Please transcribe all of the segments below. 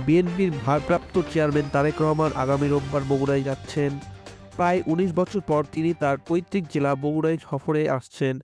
বিএনপির ভারপ্রাপ্ত চেয়ারম্যান তারেক রহমান আগামী রোববার বগুড়ায় যাচ্ছেন। প্রায় ১৯ বছর পর তিনি তার পৈতৃক জেলা বগুড়ায় সফরে আসছেন।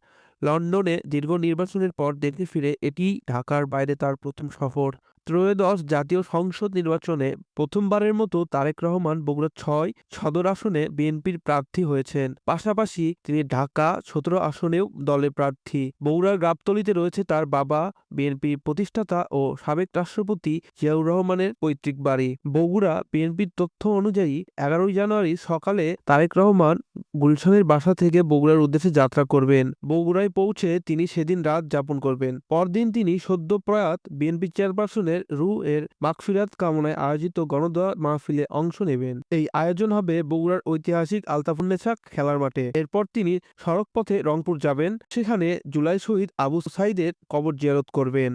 লন্ডনে দীর্ঘ নির্বাচনের পর দেশে ফিরে এটি ঢাকার বাইরে তার প্রথম সফর। ত্রয়োদশ জাতীয় সংসদ নির্বাচনে প্রথমবারের মতো তারেক রহমান বগুড়া ৬ সদর আসনে বিএনপির প্রার্থী হয়েছেন। পাশাপাশি তিনি ঢাকা ১৭ আসনেও দলের প্রার্থী। বগুড়ার গাবতলীতে রয়েছে তার বাবা, বিএনপির প্রতিষ্ঠাতা ও সাবেক রাষ্ট্রপতি জিয়াউর রহমানের পৈতৃক বাড়ি। বগুড়া বিএনপির তথ্য অনুযায়ী ১১ জানুয়ারি সকালে তারেক রহমান গুলশানের বাসা থেকে বগুড়ার উদ্দেশ্যে যাত্রা করবেন। বগুড়ায় পৌঁছে তিনি সেদিন রাত যাপন করবেন। পরদিন তিনি সদ্য প্রয়াত বিএনপি চেয়ারপারসনের রুহ-এর মাগফিরাত কামনায় আয়োজিত গণদোয়া মাহফিলে অংশ নেবেন। এই আয়োজন হবে বগুড়ার ঐতিহাসিক আলতাফুন্নেছা খেলার মাঠে। এরপর তিনি সড়কপথে রংপুর যাবেন। সেখানে জুলাই শহীদ আবু সাঈদের কবর জিয়ারত করবেন।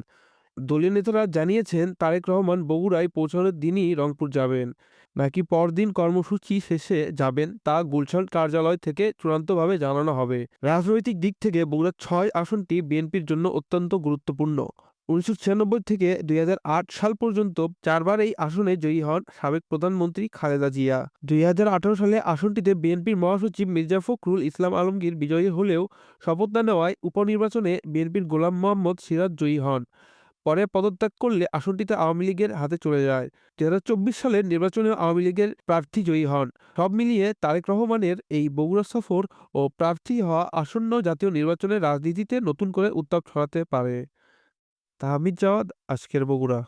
দলীয় নেতারা জানিয়েছেন, তারেক রহমান বগুড়ায় পৌঁছানোর দিনই রংপুর যাবেন, নাকি পরদিন কর্মসূচি শেষে যাবেন তা গুলশান কার্যালয় থেকে চূড়ান্তভাবে জানানো হবে। রাজনৈতিক দিক থেকে বগুড়া ৬ আসনটি বিএনপির জন্য অত্যন্ত গুরুত্বপূর্ণ। ১৯৯৬ থেকে ২০০৮ সাল পর্যন্ত ৪ বার এই আসনে জয়ী হন সাবেক প্রধানমন্ত্রী খালেদা জিয়া। ২০১৮ সালে আসনটিতে বিএনপির মহাসচিব মির্জা ফখরুল ইসলাম আলমগীর বিজয়ী হলেও শপথ না নেওয়ায় উপনির্বাচনে বিএনপির গোলাম মোহাম্মদ সিরাজ জয়ী হন। পরে পদত্যাগ করলে আসনটিতে আওয়ামী লীগের হাতে চলে যায়। ২০২৪ সালের নির্বাচনেও আওয়ামী লীগের প্রার্থী জয়ী হন। সব মিলিয়ে তারেক রহমানের এই বগুড়া সফর ও প্রার্থী হওয়া আসন্ন জাতীয় নির্বাচনের রাজনীতিতে নতুন করে উত্তাপ ছড়াতে পারে। তাহমিদ জাওয়াদ, আজকের বগুড়া।